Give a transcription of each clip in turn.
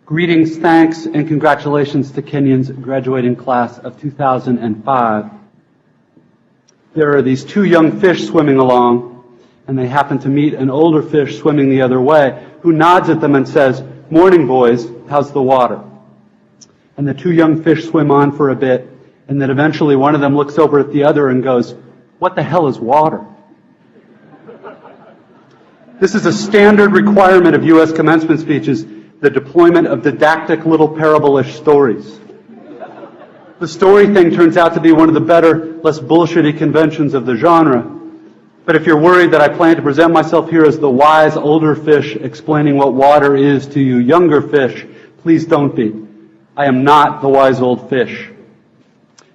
Greetings, thanks, and congratulations to Kenyon's graduating class of 2005. There are these two young fish swimming along, and they happen to meet an older fish swimming the other way, who nods at them and says, "Morning, boys, how's the water?" And the two young fish swim on for a bit, and then eventually one of them looks over at the other and goes, "What the hell is water?" This is a standard requirement of U.S. commencement speeches, the deployment of didactic little parable-ish stories. The story thing turns out to be one of the better, less bullshitty conventions of the genre. But if you're worried that I plan to present myself here as the wise older fish explaining what water is to you younger fish, please don't be. I am not the wise old fish.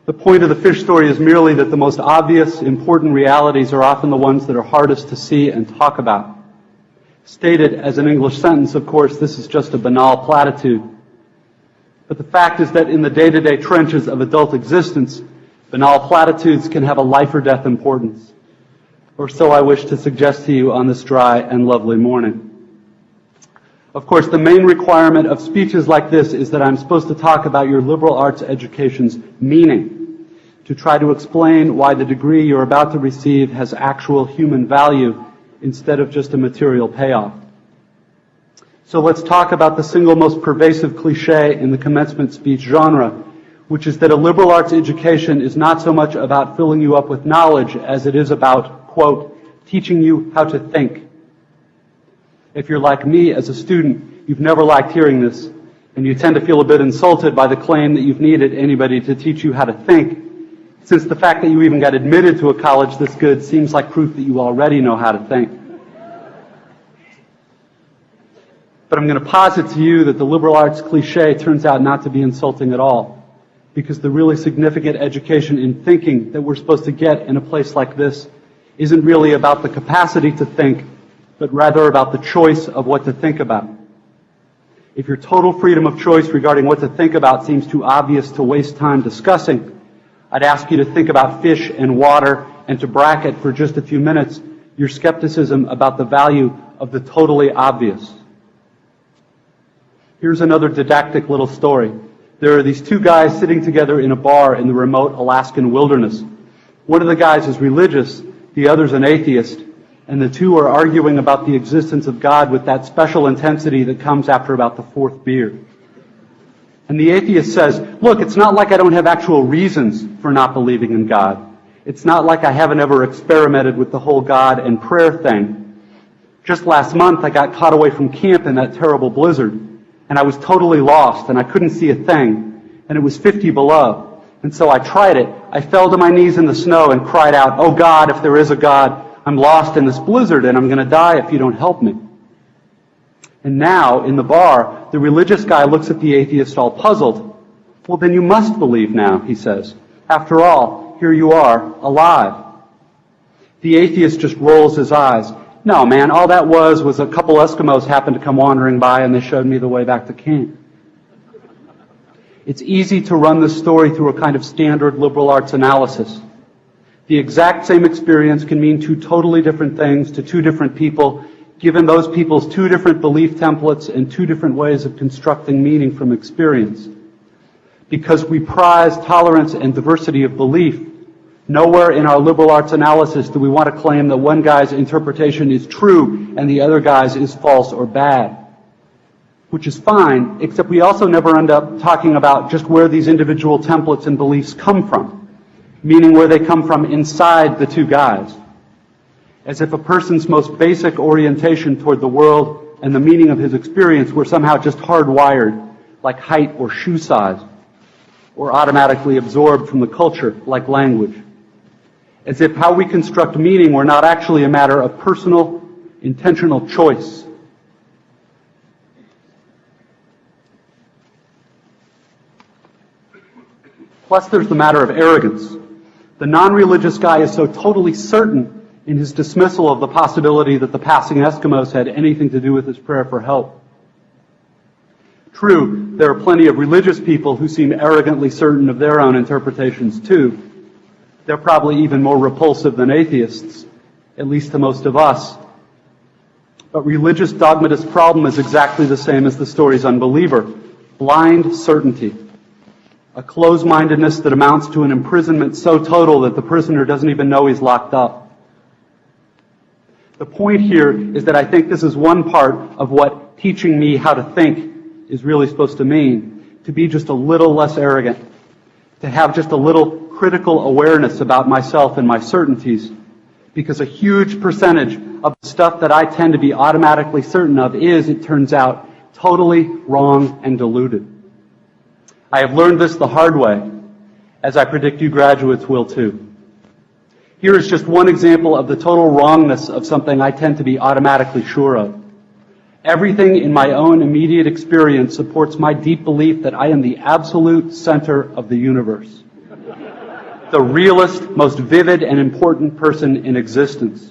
The point of the fish story is merely that the most obvious, important realities are often the ones that are hardest to see and talk about. Stated as an English sentence, of course, this is just a banal platitude. But the fact is that in the day-to-day trenches of adult existence, banal platitudes can have a life or death importance. Or so I wish to suggest to you on this dry and lovely morning. Of course, the main requirement of speeches like this is that I'm supposed to talk about your liberal arts education's meaning, to try to explain why the degree you're about to receive has actual human value instead of just a material payoff. So let's talk about the single most pervasive cliche in the commencement speech genre, which is that a liberal arts education is not so much about filling you up with knowledge as it is about, quote, teaching you how to think. If you're like me as a student, you've never liked hearing this, and you tend to feel a bit insulted by the claim that you've needed anybody to teach you how to think, since the fact that you even got admitted to a college this good seems like proof that you already know how to think. But I'm going to posit to you that the liberal arts cliche turns out not to be insulting at all, because the really significant education in thinking that we're supposed to get in a place like this isn't really about the capacity to think, but rather about the choice of what to think about. If your total freedom of choice regarding what to think about seems too obvious to waste time discussing, I'd ask you to think about fish and water and to bracket for just a few minutes your skepticism about the value of the totally obvious. Here's another didactic little story. There are these two guys sitting together in a bar in the remote Alaskan wilderness. One of the guys is religious, the other's an atheist, and the two are arguing about the existence of God with that special intensity that comes after about the fourth beer. And the atheist says, look, it's not like I don't have actual reasons for not believing in God. It's not like I haven't ever experimented with the whole God and prayer thing. Just last month, I got caught away from camp in that terrible blizzard, and I was totally lost, and I couldn't see a thing, and it was 50 below. And so I tried it. I fell to my knees in the snow and cried out, "Oh God, if there is a God, I'm lost in this blizzard, and I'm going to die if you don't help me." And now, in the bar, the religious guy looks at the atheist all puzzled. "Well, then you must believe now," he says. "After all, here you are, alive." The atheist just rolls his eyes. "No, man, all that was a couple Eskimos happened to come wandering by and they showed me the way back to camp." It's easy to run this story through a kind of standard liberal arts analysis. The exact same experience can mean two totally different things to two different people, given those people's two different belief templates and two different ways of constructing meaning from experience. Because we prize tolerance and diversity of belief, nowhere in our liberal arts analysis do we want to claim that one guy's interpretation is true and the other guy's is false or bad. Which is fine, except we also never end up talking about just where these individual templates and beliefs come from, meaning where they come from inside the two guys. As if a person's most basic orientation toward the world and the meaning of his experience were somehow just hardwired, like height or shoe size, or automatically absorbed from the culture, like language. As if how we construct meaning were not actually a matter of personal, intentional choice. Plus, there's the matter of arrogance. The non-religious guy is so totally certain in his dismissal of the possibility that the passing Eskimos had anything to do with his prayer for help. True, there are plenty of religious people who seem arrogantly certain of their own interpretations too. They're probably even more repulsive than atheists, at least to most of us. But religious dogmatist's problem is exactly the same as the story's unbeliever. blind certainty, a closed-mindedness that amounts to an imprisonment so total that the prisoner doesn't even know he's locked up. The point here is that I think this is one part of what teaching me how to think is really supposed to mean, to be just a little less arrogant, to have just a little critical awareness about myself and my certainties, because a huge percentage of the stuff that I tend to be automatically certain of is, it turns out, totally wrong and deluded. I have learned this the hard way, as I predict you graduates will too. Here is just one example of the total wrongness of something I tend to be automatically sure of. Everything in my own immediate experience supports my deep belief that I am the absolute center of the universe, the realest, most vivid and important person in existence.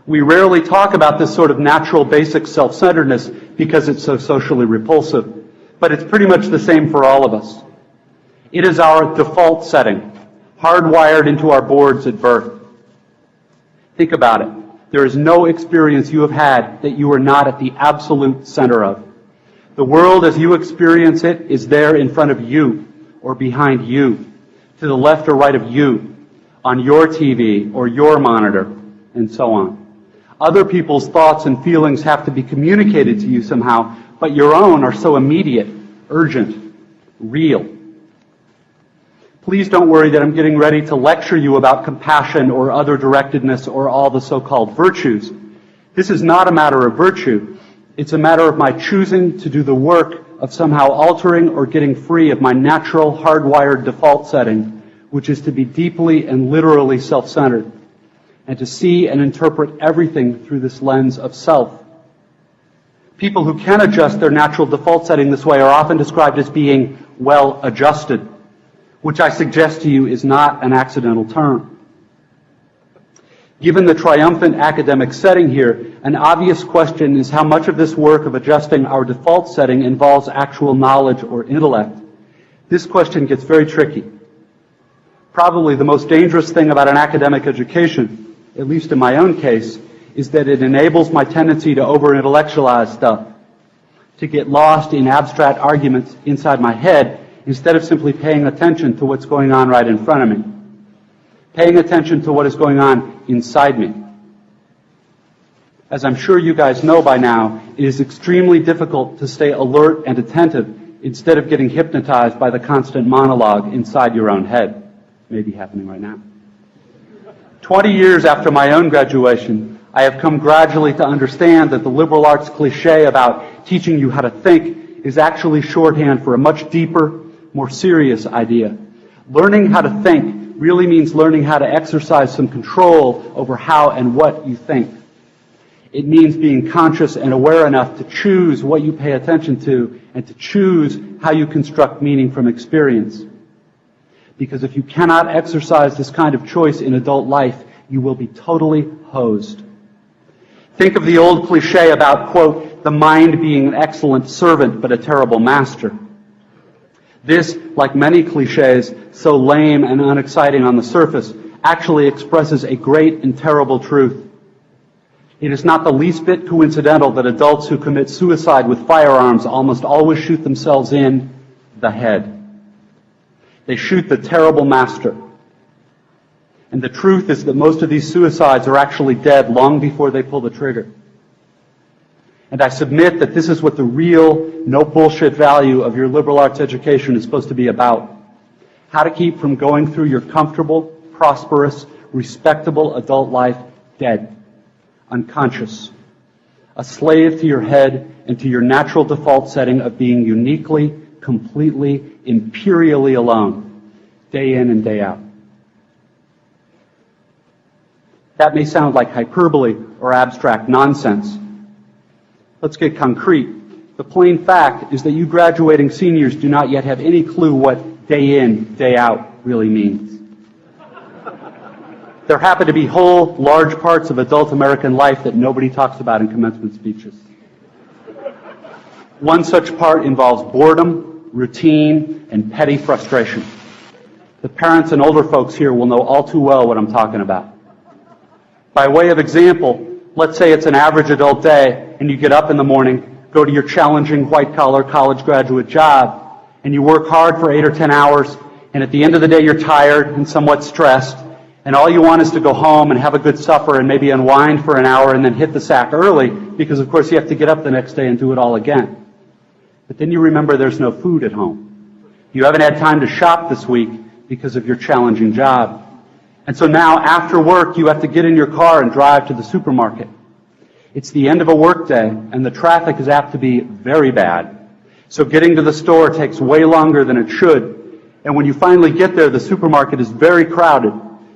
We rarely talk about this sort of natural basic self-centeredness because it's so socially repulsive, but it's pretty much the same for all of us. It is our default setting, hardwired into our boards at birth. Think about it. There is no experience you have had that you are not at the absolute center of. The world as you experience it is there in front of you or behind you, to the left or right of you, on your TV or your monitor, and so on. Other people's thoughts and feelings have to be communicated to you somehow, but your own are so immediate, urgent, real. Please don't worry that I'm getting ready to lecture you about compassion or other directedness or all the so-called virtues. This is not a matter of virtue. It's a matter of my choosing to do the work of somehow altering or getting free of my natural, hardwired default setting, which is to be deeply and literally self-centered, and to see and interpret everything through this lens of self. People who can adjust their natural default setting this way are often described as being well-adjusted, which I suggest to you is not an accidental term. Given the triumphant academic setting here, an obvious question is how much of this work of adjusting our default setting involves actual knowledge or intellect. This question gets very tricky. Probably the most dangerous thing about an academic education, at least in my own case, is that it enables my tendency to over-intellectualize stuff, to get lost in abstract arguments inside my head instead of simply paying attention to what's going on right in front of me, paying attention to what is going on inside me. As I'm sure you guys know by now, it is extremely difficult to stay alert and attentive instead of getting hypnotized by the constant monologue inside your own head. Maybe happening right now. 20 years after my own graduation, I have come gradually to understand that the liberal arts cliche about teaching you how to think is actually shorthand for a much deeper, more serious idea. Learning how to think really means learning how to exercise some control over how and what you think. It means being conscious and aware enough to choose what you pay attention to and to choose how you construct meaning from experience. Because if you cannot exercise this kind of choice in adult life, you will be totally hosed. Think of the old cliche about, quote, the mind being an excellent servant but a terrible master. This, like many cliches, so lame and unexciting on the surface, actually expresses a great and terrible truth. It is not the least bit coincidental that adults who commit suicide with firearms almost always shoot themselves in the head. They shoot the terrible master. And the truth is that most of these suicides are actually dead long before they pull the trigger. And I submit that this is what the real, no bullshit value of your liberal arts education is supposed to be about. How to keep from going through your comfortable, prosperous, respectable adult life dead, unconscious, a slave to your head and to your natural default setting of being uniquely, completely, imperially alone, day in and day out. That may sound like hyperbole or abstract nonsense. Let's get concrete. The plain fact is that you graduating seniors do not yet have any clue what day in, day out really means. There happen to be whole, large parts of adult American life that nobody talks about in commencement speeches. One such part involves boredom, routine, and petty frustration. The parents and older folks here will know all too well what I'm talking about. By way of example, let's say it's an average adult day and you get up in the morning, go to your challenging white-collar college graduate job, and you work hard for 8 or 10 hours, and at the end of the day you're tired and somewhat stressed, and all you want is to go home and have a good supper and maybe unwind for an hour and then hit the sack early, because of course you have to get up the next day and do it all again. But then you remember there's no food at home. You haven't had time to shop this week because of your challenging job. And so now, after work, you have to get in your car and drive to the supermarket. It's the end of a workday, and the traffic is apt to be very bad. So getting to the store takes way longer than it should. And when you finally get there, the supermarket is very crowded,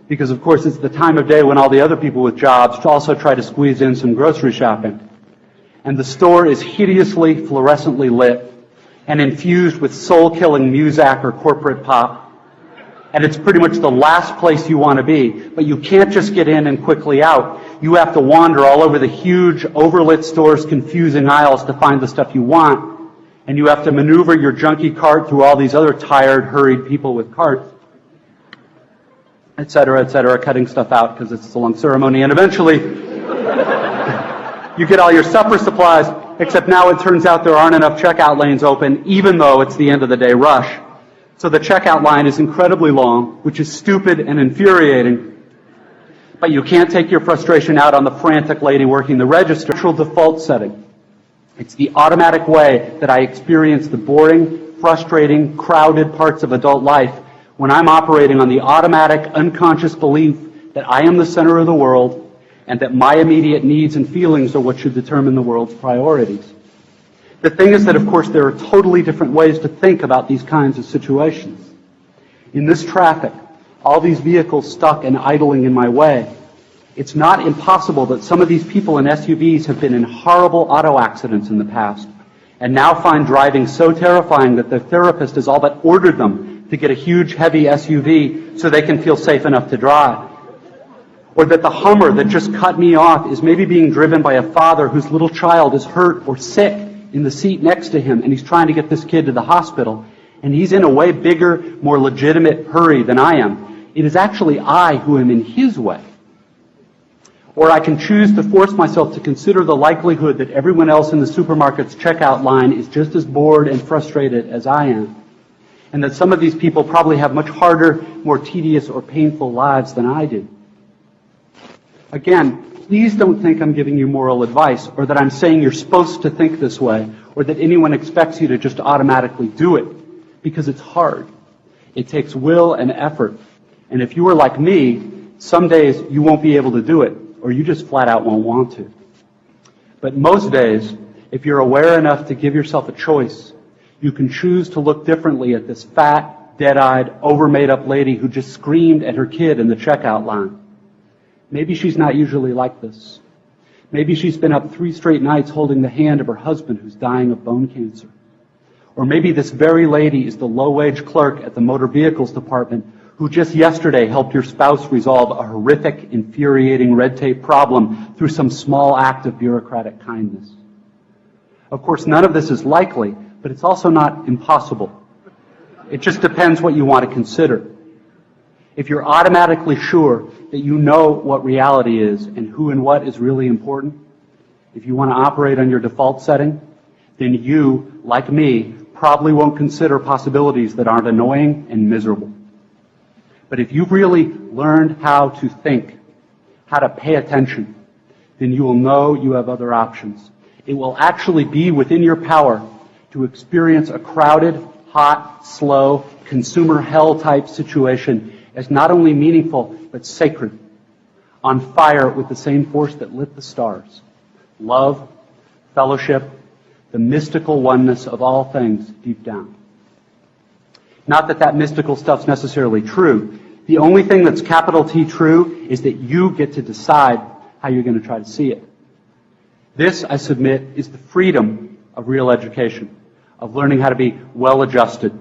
because of course it's the time of day when all the other people with jobs also try to squeeze in some grocery shopping. And the store is hideously fluorescently lit and infused with soul-killing muzak or corporate pop. And it's pretty much the last place you want to be. But you can't just get in and quickly out. You have to wander all over the huge, overlit store's confusing aisles to find the stuff you want. And you have to maneuver your junky cart through all these other tired, hurried people with carts, et cetera, cutting stuff out because it's a long ceremony. And eventually, you get all your supper supplies, except now it turns out there aren't enough checkout lanes open, even though it's the end of the day rush. So the checkout line is incredibly long, which is stupid and infuriating. But you can't take your frustration out on the frantic lady working the register. Natural default setting. It's the automatic way that I experience the boring, frustrating, crowded parts of adult life when I'm operating on the automatic, unconscious belief that I am the center of the world and that my immediate needs and feelings are what should determine the world's priorities. The thing is that, of course, there are totally different ways to think about these kinds of situations. In this traffic, all these vehicles stuck and idling in my way, it's not impossible that some of these people in SUVs have been in horrible auto accidents in the past and now find driving so terrifying that their therapist has all but ordered them to get a huge, heavy SUV so they can feel safe enough to drive. Or that the Hummer that just cut me off is maybe being driven by a father whose little child is hurt or sick in the seat next to him, and he's trying to get this kid to the hospital, and he's in a way bigger, more legitimate hurry than I am. It is actually I who am in his way. Or I can choose to force myself to consider the likelihood that everyone else in the supermarket's checkout line is just as bored and frustrated as I am, and that some of these people probably have much harder, more tedious or painful lives than I do. Again, please don't think I'm giving you moral advice, or that I'm saying you're supposed to think this way, or that anyone expects you to just automatically do it, because it's hard. It takes will and effort. And if you are like me, some days you won't be able to do it, or you just flat out won't want to. But most days, if you're aware enough to give yourself a choice, you can choose to look differently at this fat, dead-eyed, over-made-up lady who just screamed at her kid in the checkout line. Maybe she's not usually like this. Maybe she's been up 3 straight nights holding the hand of her husband who's dying of bone cancer. Or maybe this very lady is the low-wage clerk at the motor vehicles department who just yesterday helped your spouse resolve a horrific, infuriating red tape problem through some small act of bureaucratic kindness. Of course, none of this is likely, but it's also not impossible. It just depends what you want to consider. If you're automatically sure that you know what reality is and who and what is really important, if you want to operate on your default setting, then you, like me, probably won't consider possibilities that aren't annoying and miserable. But if you've really learned how to think, how to pay attention, then you will know you have other options. It will actually be within your power to experience a crowded, hot, slow, consumer hell-type situation as not only meaningful, but sacred, on fire with the same force that lit the stars. Love, fellowship, the mystical oneness of all things deep down. Not that that mystical stuff's necessarily true. The only thing that's capital T true is that you get to decide how you're going to try to see it. This, I submit, is the freedom of real education, of learning how to be well-adjusted.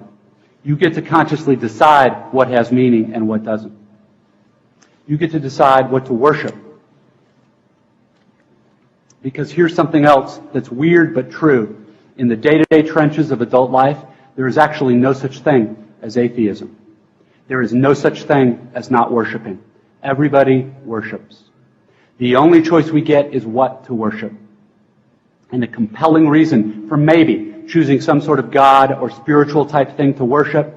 You get to consciously decide what has meaning and what doesn't. You get to decide what to worship. Because here's something else that's weird but true. In the day-to-day trenches of adult life, there is actually no such thing as atheism. There is no such thing as not worshiping. Everybody worships. The only choice we get is what to worship. and a compelling reason for maybe choosing some sort of God or spiritual type thing to worship,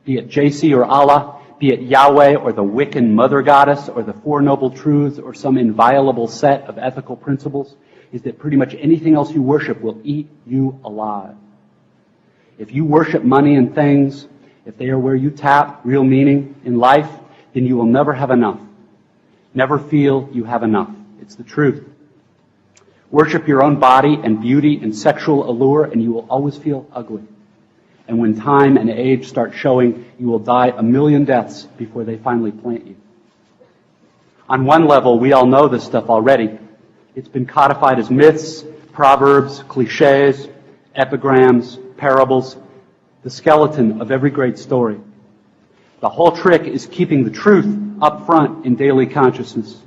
be it JC or Allah, be it Yahweh or the Wiccan Mother Goddess or the Four Noble Truths or some inviolable set of ethical principles, is that pretty much anything else you worship will eat you alive. If you worship money and things, if they are where you tap real meaning in life, then you will never have enough. Never feel you have enough. It's the truth. Worship your own body and beauty and sexual allure, and you will always feel ugly. And when time and age start showing, you will die a million deaths before they finally plant you. On one level, we all know this stuff already. It's been codified as myths, proverbs, cliches, epigrams, parables, the skeleton of every great story. The whole trick is keeping the truth up front in daily consciousness.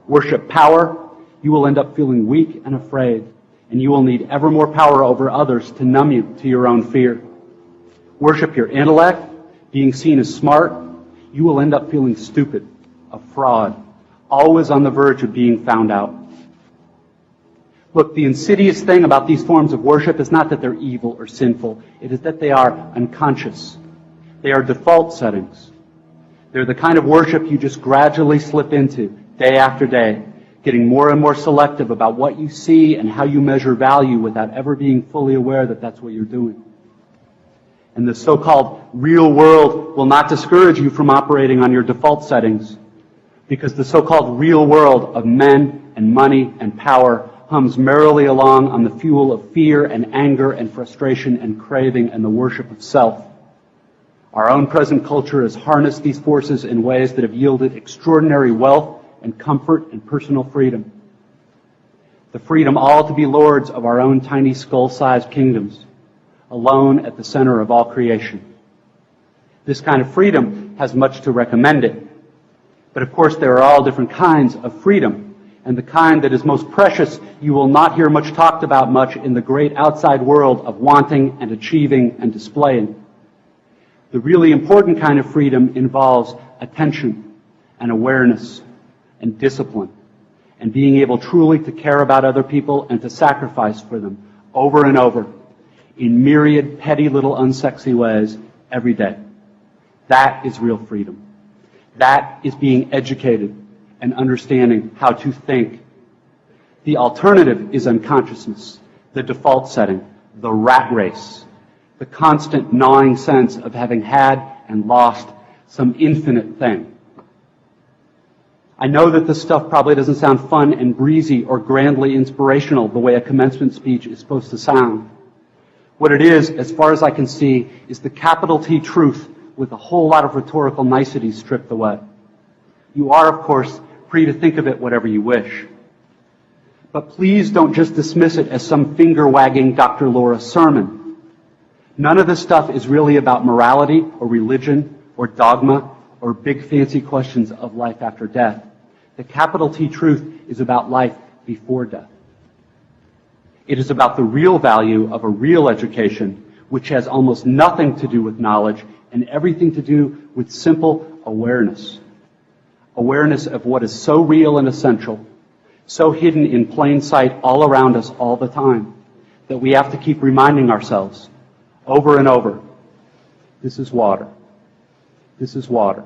Worship power, you will end up feeling weak and afraid, and you will need ever more power over others to numb you to your own fear. Worship your intellect, being seen as smart, you will end up feeling stupid, a fraud, always on the verge of being found out. Look, the insidious thing about these forms of worship is not that they're evil or sinful. It is that they are unconscious. They are default settings. They're the kind of worship you just gradually slip into day after day, getting more and more selective about what you see and how you measure value without ever being fully aware that that's what you're doing. And the so-called real world will not discourage you from operating on your default settings, because the so-called real world of men and money and power hums merrily along on the fuel of fear and anger and frustration and craving and the worship of self. Our own present culture has harnessed these forces in ways that have yielded extraordinary wealth and comfort and personal freedom. The freedom all to be lords of our own tiny skull-sized kingdoms, alone at the center of all creation. This kind of freedom has much to recommend it. But of course there are all different kinds of freedom. And the kind that is most precious, you will not hear much talked about much in the great outside world of wanting and achieving and displaying. The really important kind of freedom involves attention and awareness and discipline and being able truly to care about other people and to sacrifice for them over and over in myriad petty little unsexy ways every day. That is real freedom. That is being educated and understanding how to think. The alternative is unconsciousness, the default setting, the rat race, the constant gnawing sense of having had and lost some infinite thing. I know that this stuff probably doesn't sound fun and breezy or grandly inspirational the way a commencement speech is supposed to sound. What it is, as far as I can see, is the capital T truth with a whole lot of rhetorical niceties stripped away. You are, of course, free to think of it whatever you wish. But please don't just dismiss it as some finger-wagging Dr. Laura sermon. None of this stuff is really about morality or religion or dogma or big fancy questions of life after death. The capital T truth is about life before death. It is about the real value of a real education, which has almost nothing to do with knowledge and everything to do with simple awareness. Awareness of what is so real and essential, so hidden in plain sight all around us all the time, that we have to keep reminding ourselves over and over, this is water. This is water.